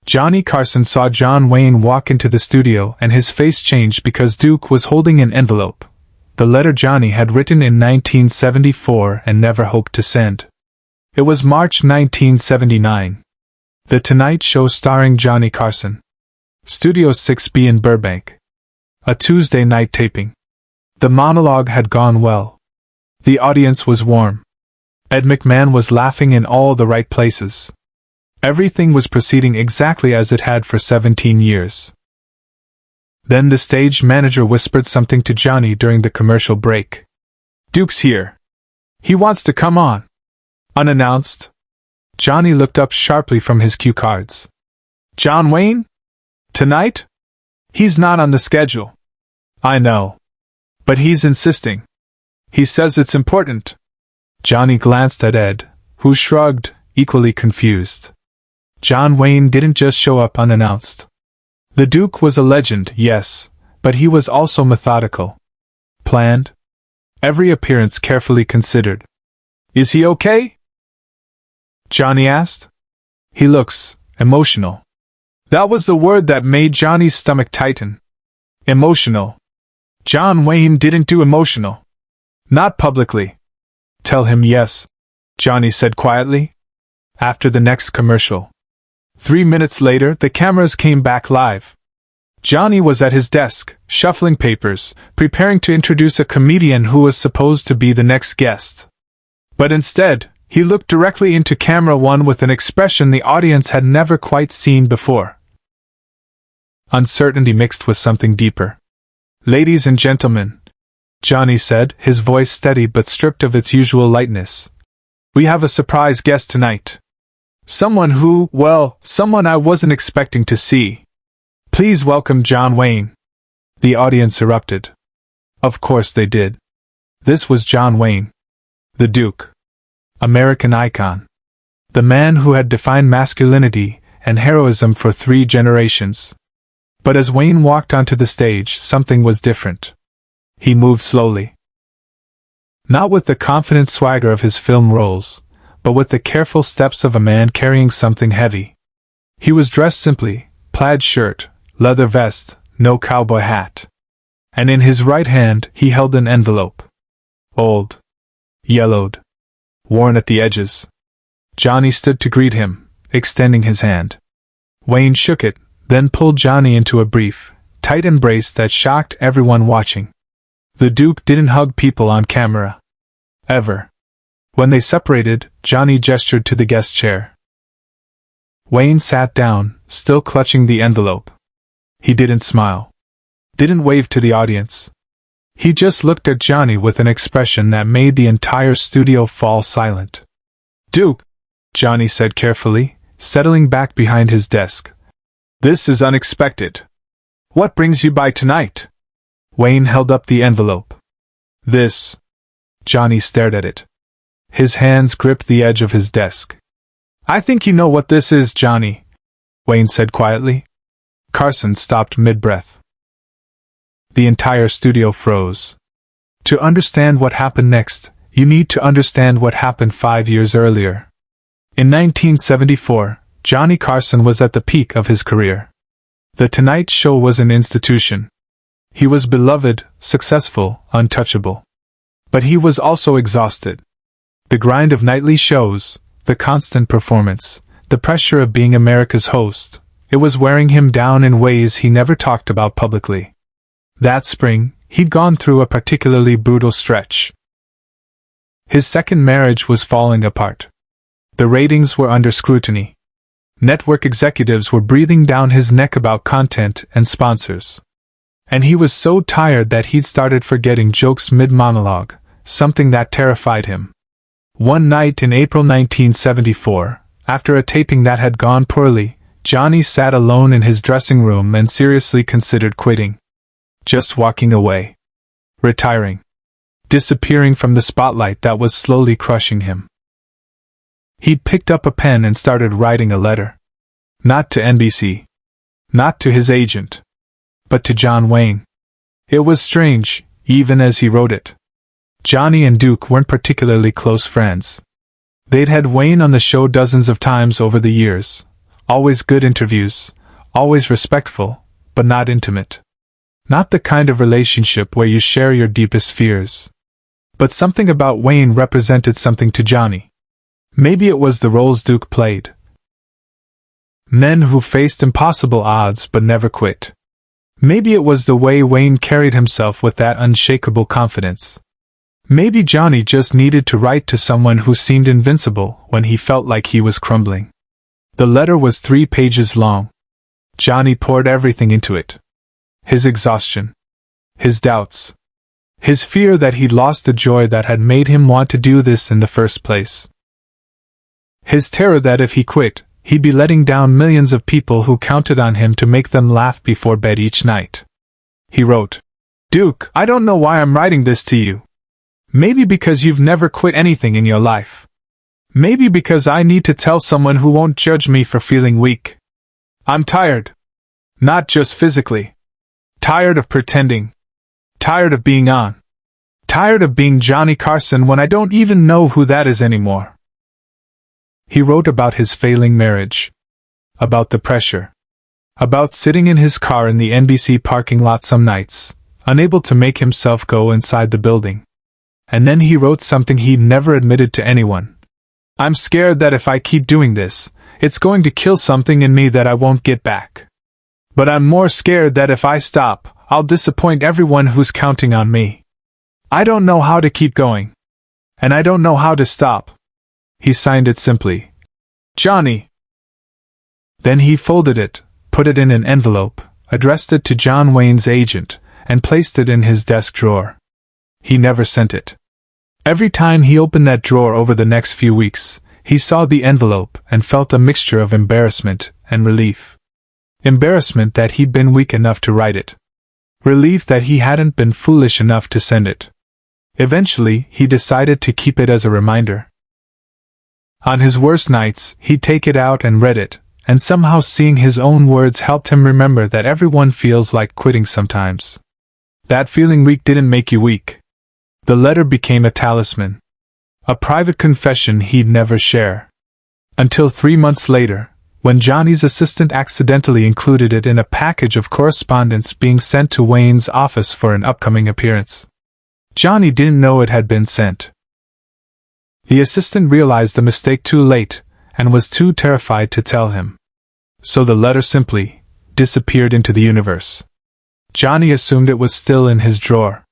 Johnny Carson saw John Wayne walk into the studio and his face changed because Duke was holding an envelope. The letter Johnny had written in 1974 and never hoped to send. It was March 1979. The Tonight Show starring Johnny Carson. Studio 6B in Burbank. A Tuesday night taping. The monologue had gone well. The audience was warm. Ed McMahon was laughing in all the right places. Everything was proceeding exactly as it had for 17 years. Then the stage manager whispered something to Johnny during the commercial break. "Duke's here. He wants to come on." Unannounced. Johnny looked up sharply from his cue cards. "John Wayne? Tonight? He's not on the schedule." "I know. But he's insisting. He says it's important." Johnny glanced at Ed, who shrugged, equally confused. John Wayne didn't just show up unannounced. The Duke was a legend, yes, but he was also methodical. Planned. Every appearance carefully considered. "Is he okay?" Johnny asked. "He looks emotional." That was the word that made Johnny's stomach tighten. Emotional. John Wayne didn't do emotional. Not publicly. "Tell him yes," Johnny said quietly. After the next commercial. 3 minutes later, the cameras came back live. Johnny was at his desk, shuffling papers, preparing to introduce a comedian who was supposed to be the next guest. But instead, he looked directly into camera one with an expression the audience had never quite seen before. Uncertainty mixed with something deeper. "Ladies and gentlemen," Johnny said, his voice steady but stripped of its usual lightness. "We have a surprise guest tonight. Someone I wasn't expecting to see. Please welcome John Wayne." The audience erupted. Of course they did. This was John Wayne. The Duke. American icon. The man who had defined masculinity and heroism for 3 generations. But as Wayne walked onto the stage, something was different. He moved slowly. Not with the confident swagger of his film roles, but with the careful steps of a man carrying something heavy. He was dressed simply, plaid shirt, leather vest, no cowboy hat. And in his right hand he held an envelope. Old. Yellowed. Worn at the edges. Johnny stood to greet him, extending his hand. Wayne shook it, then pulled Johnny into a brief, tight embrace that shocked everyone watching. The Duke didn't hug people on camera. Ever. When they separated, Johnny gestured to the guest chair. Wayne sat down, still clutching the envelope. He didn't smile. Didn't wave to the audience. He just looked at Johnny with an expression that made the entire studio fall silent. "Duke," Johnny said carefully, settling back behind his desk. "This is unexpected. What brings you by tonight?" Wayne held up the envelope. "This." Johnny stared at it. His hands gripped the edge of his desk. "I think you know what this is, Johnny," Wayne said quietly. Carson stopped mid-breath. The entire studio froze. To understand what happened next, you need to understand what happened 5 years earlier. In 1974, Johnny Carson was at the peak of his career. The Tonight Show was an institution. He was beloved, successful, untouchable. But he was also exhausted. The grind of nightly shows, the constant performance, the pressure of being America's host, it was wearing him down in ways he never talked about publicly. That spring, he'd gone through a particularly brutal stretch. His second marriage was falling apart. The ratings were under scrutiny. Network executives were breathing down his neck about content and sponsors. And he was so tired that he'd started forgetting jokes mid-monologue, something that terrified him. One night in April 1974, after a taping that had gone poorly, Johnny sat alone in his dressing room and seriously considered quitting. Just walking away. Retiring. Disappearing from the spotlight that was slowly crushing him. He'd picked up a pen and started writing a letter. Not to NBC. Not to his agent. But to John Wayne. It was strange, even as he wrote it. Johnny and Duke weren't particularly close friends. They'd had Wayne on the show dozens of times over the years, always good interviews, always respectful, but not intimate. Not the kind of relationship where you share your deepest fears. But something about Wayne represented something to Johnny. Maybe it was the roles Duke played. Men who faced impossible odds but never quit. Maybe it was the way Wayne carried himself with that unshakable confidence. Maybe Johnny just needed to write to someone who seemed invincible when he felt like he was crumbling. The letter was 3 pages long. Johnny poured everything into it. His exhaustion. His doubts. His fear that he'd lost the joy that had made him want to do this in the first place. His terror that if he quit, he'd be letting down millions of people who counted on him to make them laugh before bed each night. He wrote, "Duke, I don't know why I'm writing this to you. Maybe because you've never quit anything in your life. Maybe because I need to tell someone who won't judge me for feeling weak. I'm tired. Not just physically. Tired of pretending. Tired of being on. Tired of being Johnny Carson when I don't even know who that is anymore." He wrote about his failing marriage. About the pressure. About sitting in his car in the NBC parking lot some nights, unable to make himself go inside the building. And then he wrote something he'd never admitted to anyone. "I'm scared that if I keep doing this, it's going to kill something in me that I won't get back. But I'm more scared that if I stop, I'll disappoint everyone who's counting on me. I don't know how to keep going. And I don't know how to stop." He signed it simply, "Johnny." Then he folded it, put it in an envelope, addressed it to John Wayne's agent, and placed it in his desk drawer. He never sent it. Every time he opened that drawer over the next few weeks, he saw the envelope and felt a mixture of embarrassment and relief. Embarrassment that he'd been weak enough to write it. Relief that he hadn't been foolish enough to send it. Eventually, he decided to keep it as a reminder. On his worst nights, he'd take it out and read it, and somehow seeing his own words helped him remember that everyone feels like quitting sometimes. That feeling weak didn't make you weak. The letter became a talisman. A private confession he'd never share. Until 3 months later, when Johnny's assistant accidentally included it in a package of correspondence being sent to Wayne's office for an upcoming appearance. Johnny didn't know it had been sent. The assistant realized the mistake too late, and was too terrified to tell him. So the letter simply disappeared into the universe. Johnny assumed it was still in his drawer.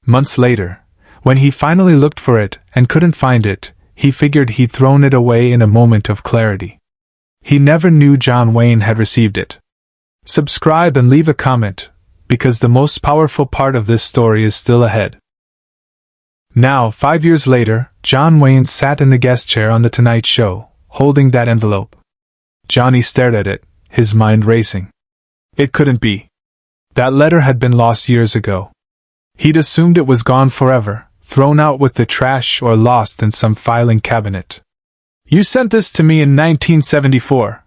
Months later, when he finally looked for it and couldn't find it, he figured he'd thrown it away in a moment of clarity. He never knew John Wayne had received it. Subscribe and leave a comment, because the most powerful part of this story is still ahead. Now, 5 years later, John Wayne sat in the guest chair on The Tonight Show, holding that envelope. Johnny stared at it, his mind racing. It couldn't be. That letter had been lost years ago. He'd assumed it was gone forever, thrown out with the trash or lost in some filing cabinet. "You sent this to me in 1974,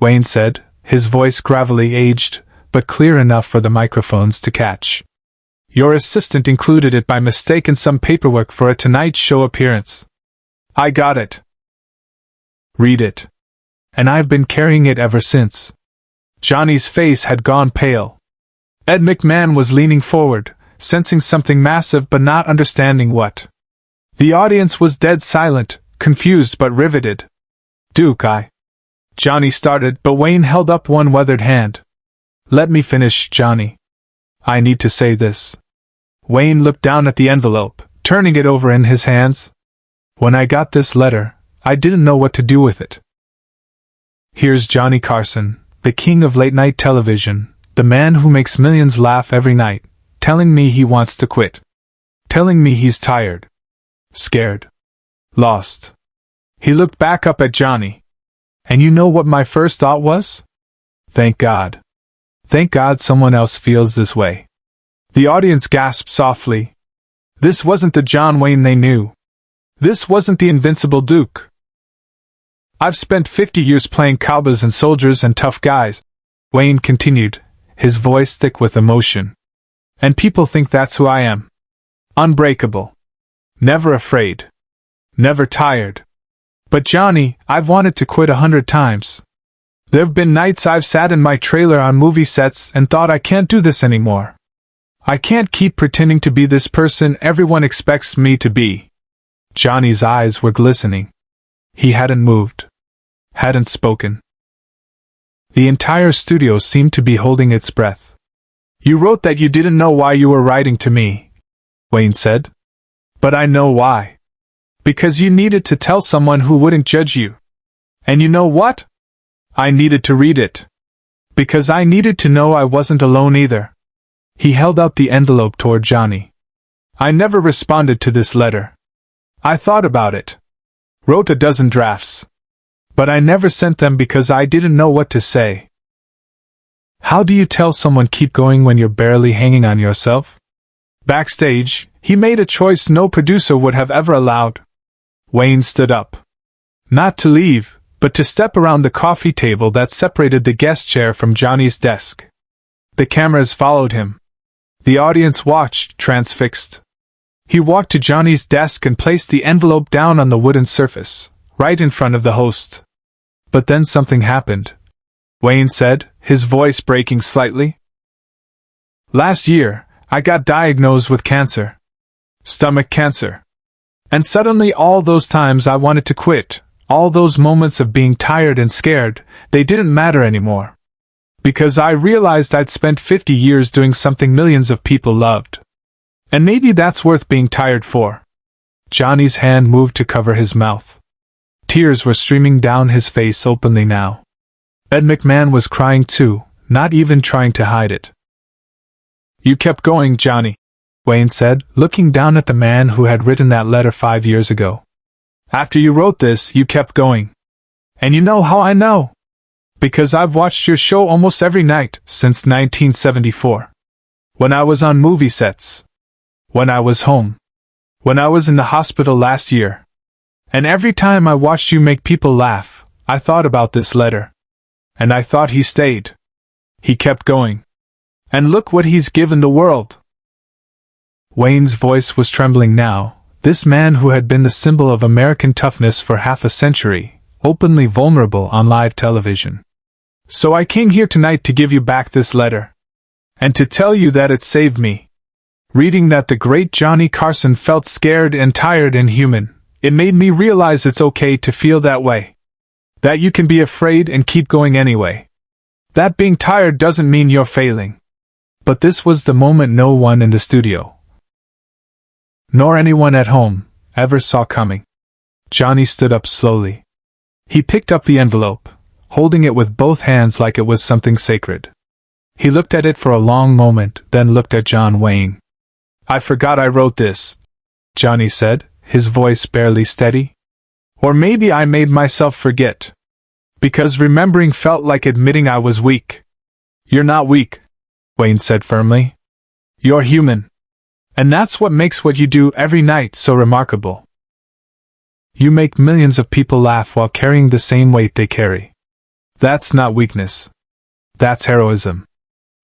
Wayne said, his voice gravelly aged, but clear enough for the microphones to catch. "Your assistant included it by mistake in some paperwork for a Tonight Show appearance. I got it. Read it. And I've been carrying it ever since." Johnny's face had gone pale. Ed McMahon was leaning forward, sensing something massive but not understanding what. The audience was dead silent, confused but riveted. "Duke, Johnny started, but Wayne held up one weathered hand. "Let me finish, Johnny. I need to say this." Wayne looked down at the envelope, turning it over in his hands. "When I got this letter, I didn't know what to do with it. Here's Johnny Carson, the king of late-night television, the man who makes millions laugh every night, telling me he wants to quit. Telling me he's tired. Scared. Lost." He looked back up at Johnny. "And you know what my first thought was? Thank God. Thank God someone else feels this way." The audience gasped softly. This wasn't the John Wayne they knew. This wasn't the invincible Duke. "I've spent 50 years playing cowboys and soldiers and tough guys," Wayne continued, his voice thick with emotion. "And people think that's who I am. Unbreakable. Never afraid. Never tired. But Johnny, I've wanted to quit 100 times. There've been nights I've sat in my trailer on movie sets and thought I can't do this anymore. I can't keep pretending to be this person everyone expects me to be. Johnny's eyes were glistening. He hadn't moved. Hadn't spoken. The entire studio seemed to be holding its breath. You wrote that you didn't know why you were writing to me, Wayne said. But I know why. Because you needed to tell someone who wouldn't judge you. And you know what? I needed to read it. Because I needed to know I wasn't alone either. He held out the envelope toward Johnny. I never responded to this letter. I thought about it. Wrote a dozen drafts. But I never sent them because I didn't know what to say. How do you tell someone keep going when you're barely hanging on yourself? Backstage, he made a choice no producer would have ever allowed. Wayne stood up. Not to leave, but to step around the coffee table that separated the guest chair from Johnny's desk. The cameras followed him. The audience watched, transfixed. He walked to Johnny's desk and placed the envelope down on the wooden surface, right in front of the host. But then something happened. Wayne said, his voice breaking slightly. Last year, I got diagnosed with cancer. Stomach cancer. And suddenly all those times I wanted to quit, all those moments of being tired and scared, they didn't matter anymore. Because I realized I'd spent 50 years doing something millions of people loved. And maybe that's worth being tired for. Johnny's hand moved to cover his mouth. Tears were streaming down his face openly now. Ed McMahon was crying too, not even trying to hide it. You kept going, Johnny, Wayne said, looking down at the man who had written that letter 5 years ago. After you wrote this, you kept going. And you know how I know? Because I've watched your show almost every night since 1974. When I was on movie sets. When I was home. When I was in the hospital last year. And every time I watched you make people laugh, I thought about this letter. And I thought he stayed. He kept going. And look what he's given the world. Wayne's voice was trembling now, this man who had been the symbol of American toughness for half a century, openly vulnerable on live television. So I came here tonight to give you back this letter. And to tell you that it saved me. Reading that the great Johnny Carson felt scared and tired and human, it made me realize it's okay to feel that way. That you can be afraid and keep going anyway. That being tired doesn't mean you're failing. But this was the moment no one in the studio, nor anyone at home, ever saw coming. Johnny stood up slowly. He picked up the envelope, holding it with both hands like it was something sacred. He looked at it for a long moment, then looked at John Wayne. I forgot I wrote this, Johnny said, his voice barely steady. Or maybe I made myself forget. Because remembering felt like admitting I was weak. You're not weak, Wayne said firmly. You're human. And that's what makes what you do every night so remarkable. You make millions of people laugh while carrying the same weight they carry. That's not weakness. That's heroism.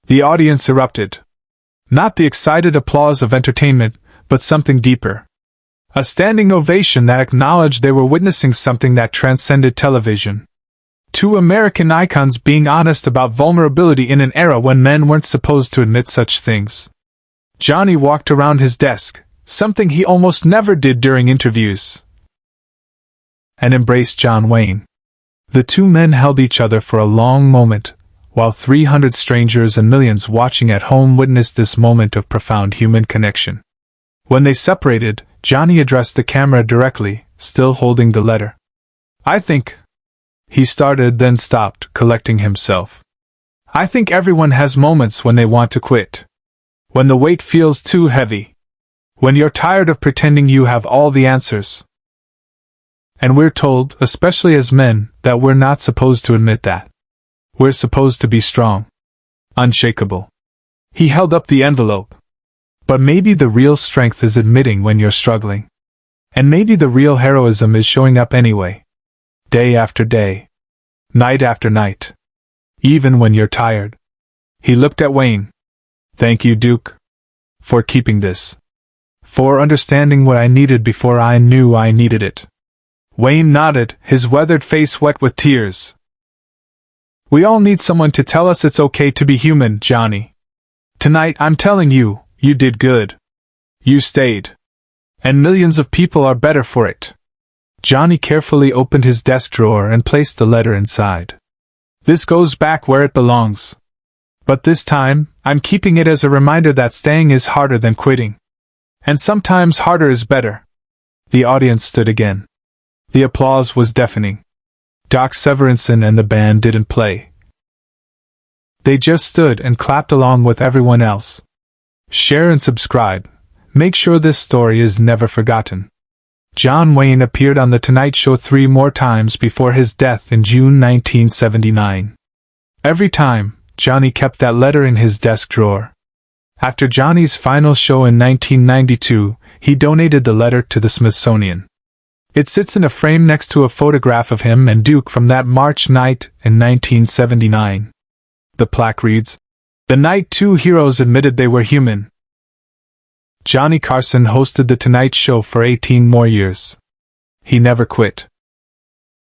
The audience erupted. Not the excited applause of entertainment, but something deeper. A standing ovation that acknowledged they were witnessing something that transcended television. Two American icons being honest about vulnerability in an era when men weren't supposed to admit such things. Johnny walked around his desk, something he almost never did during interviews, and embraced John Wayne. The two men held each other for a long moment, while 300 strangers and millions watching at home witnessed this moment of profound human connection. When they separated, Johnny addressed the camera directly, still holding the letter. I think... He started, then stopped, collecting himself. I think everyone has moments when they want to quit. When the weight feels too heavy. When you're tired of pretending you have all the answers. And we're told, especially as men, that we're not supposed to admit that. We're supposed to be strong. Unshakable. He held up the envelope. But maybe the real strength is admitting when you're struggling. And maybe the real heroism is showing up anyway. Day after day. Night after night. Even when you're tired. He looked at Wayne. Thank you, Duke. For keeping this. For understanding what I needed before I knew I needed it. Wayne nodded, his weathered face wet with tears. We all need someone to tell us it's okay to be human, Johnny. Tonight I'm telling you, you did good. You stayed. And millions of people are better for it. Johnny carefully opened his desk drawer and placed the letter inside. This goes back where it belongs. But this time, I'm keeping it as a reminder that staying is harder than quitting. And sometimes harder is better. The audience stood again. The applause was deafening. Doc Severinsen and the band didn't play. They just stood and clapped along with everyone else. Share and subscribe. Make sure this story is never forgotten. John Wayne appeared on The Tonight Show 3 more times before his death in June 1979. Every time, Johnny kept that letter in his desk drawer. After Johnny's final show in 1992, he donated the letter to the Smithsonian. It sits in a frame next to a photograph of him and Duke from that March night in 1979. The plaque reads, "The night two heroes admitted they were human." Johnny Carson hosted The Tonight Show for 18 more years. He never quit.